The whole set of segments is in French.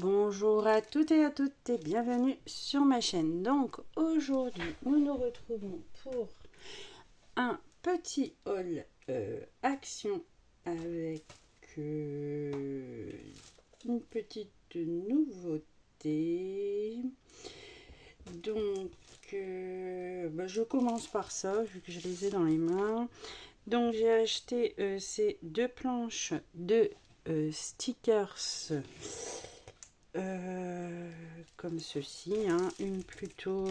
Bonjour à toutes et à toutes et bienvenue sur ma chaîne. Donc aujourd'hui nous nous retrouvons pour un petit haul action avec une petite nouveauté. Donc je commence par ça vu que je les ai dans les mains. Donc j'ai acheté ces deux planches de stickers comme ceci, hein. Une plutôt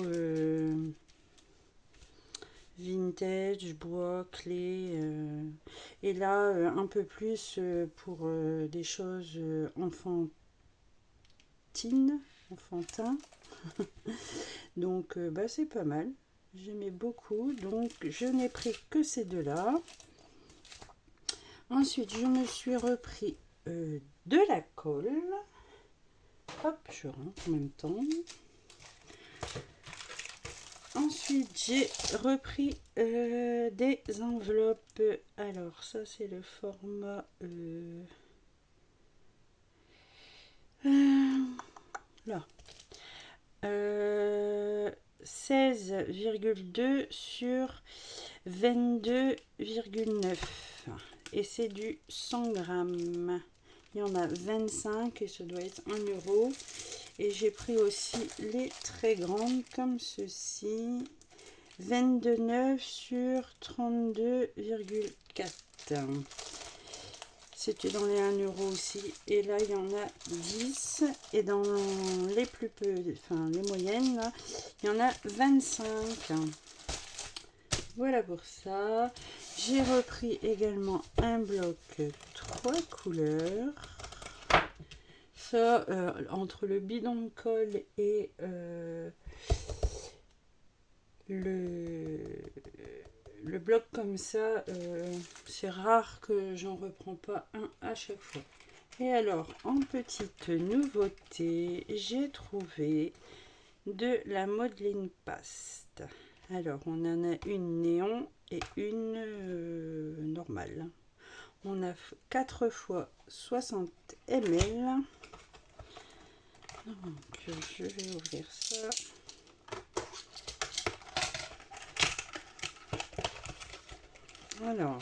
vintage, bois, clé, et là un peu plus pour des choses enfantines, enfantin. Donc c'est pas mal, j'aimais beaucoup, donc je n'ai pris que ces deux là. Ensuite je me suis repris de la colle. Hop, je rentre en même temps. Ensuite, j'ai repris des enveloppes. Alors, ça, c'est le format... là. 16,2 sur 22,9. Et c'est du 100 grammes. Il y en a 25 et ça doit être 1 euro. Et j'ai pris aussi les très grandes comme ceci. 22,9 sur 32,4. C'était dans les 1 euro aussi. Et là, il y en a 10. Et dans les plus peu, enfin les moyennes, là, il y en a 25. Voilà pour ça. J'ai repris également un bloc 3 couleurs. Ça, entre le bidon de colle et le bloc comme ça, c'est rare que j'en reprends pas un à chaque fois. Et alors, en petite nouveauté, j'ai trouvé de la modeling paste. Alors, on en a une néon et une normale. On a 4 fois 60 ml. Donc, je vais ouvrir ça. Alors,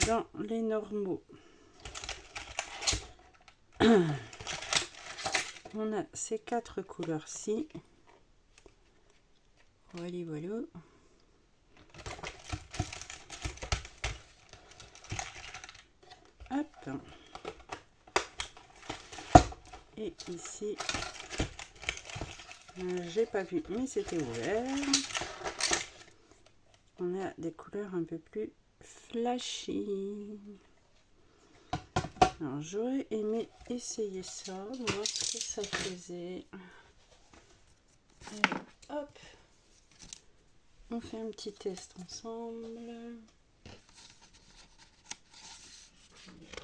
dans les normaux, on a ces 4 couleurs-ci. Voilà, voilà. Hop. Et ici, j'ai pas vu, mais c'était ouvert. On a des couleurs un peu plus flashy. Alors, j'aurais aimé essayer ça, voir ce que ça faisait. Allez, hop. On fait un petit test ensemble.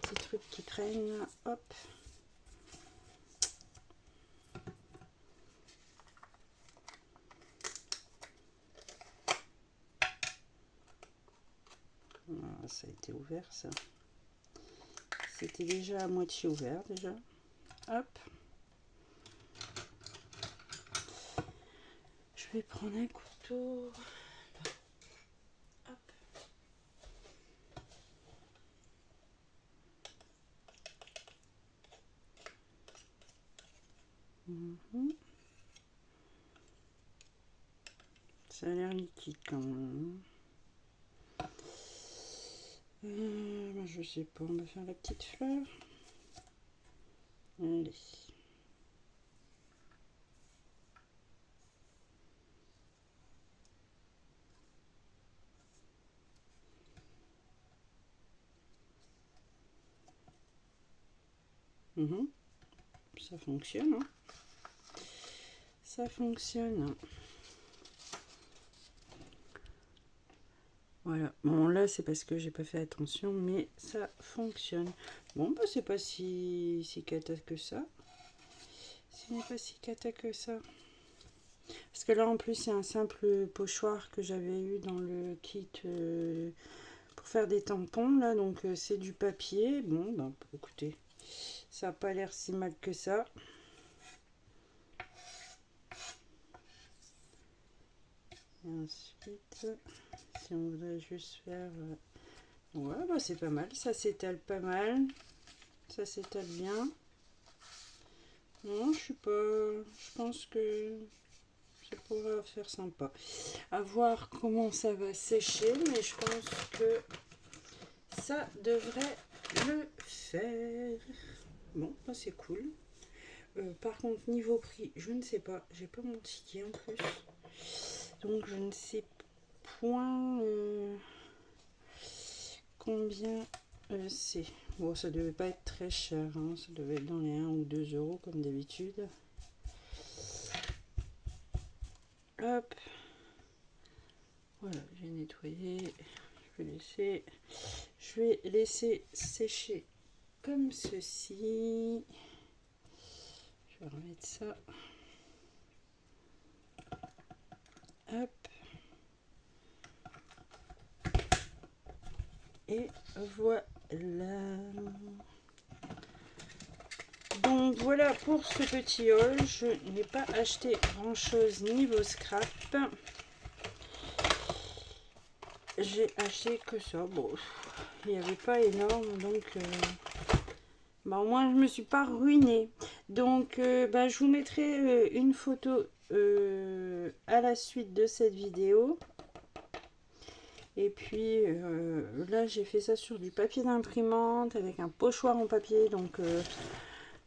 Petit truc qui traîne, hop. Ah, ça a été ouvert, ça. C'était déjà à moitié ouvert, déjà. Hop. Je vais prendre un couteau. Hop. Ça a l'air liquide quand même. Je sais pas, on va faire la petite fleur. Allez. Ça fonctionne, hein. Ça fonctionne. Voilà. Bon, là, c'est parce que j'ai pas fait attention, mais ça fonctionne. Bon, c'est pas si cata que ça. Ce n'est pas si cata que ça. Parce que là, en plus, c'est un simple pochoir que j'avais eu dans le kit pour faire des tampons, là. Donc, c'est du papier. Bon, écoutez, Ça n'a pas l'air si mal que ça. Et ensuite, si on voudrait juste faire... ouais, bah c'est pas mal. Ça s'étale pas mal. Ça s'étale bien. Non, je suis pas... Je pense que ça pourrait faire sympa. À voir comment ça va sécher, mais je pense que ça devrait le faire. Bon, bah c'est cool. Par contre, niveau prix, je ne sais pas. J'ai pas mon ticket en plus. Donc, je ne sais point combien c'est. Bon, ça devait pas être très cher. Hein. Ça devait être dans les 1 ou 2 euros comme d'habitude. Hop. Voilà, j'ai nettoyé. Je vais laisser sécher comme ceci. Je vais remettre ça. Hop. Et voilà. Donc voilà pour ce petit haul. Je n'ai pas acheté grand chose niveau scrap. J'ai acheté que ça. Bon, il n'y avait pas énorme, donc bah, au moins je me suis pas ruinée. Donc bah, je vous mettrai une photo à la suite de cette vidéo. Et puis là j'ai fait ça sur du papier d'imprimante avec un pochoir en papier. Donc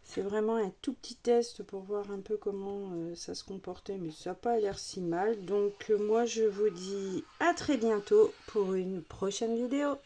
c'est vraiment un tout petit test pour voir un peu comment ça se comportait. Mais ça n'a pas l'air si mal. Donc moi je vous dis à très bientôt pour une prochaine vidéo.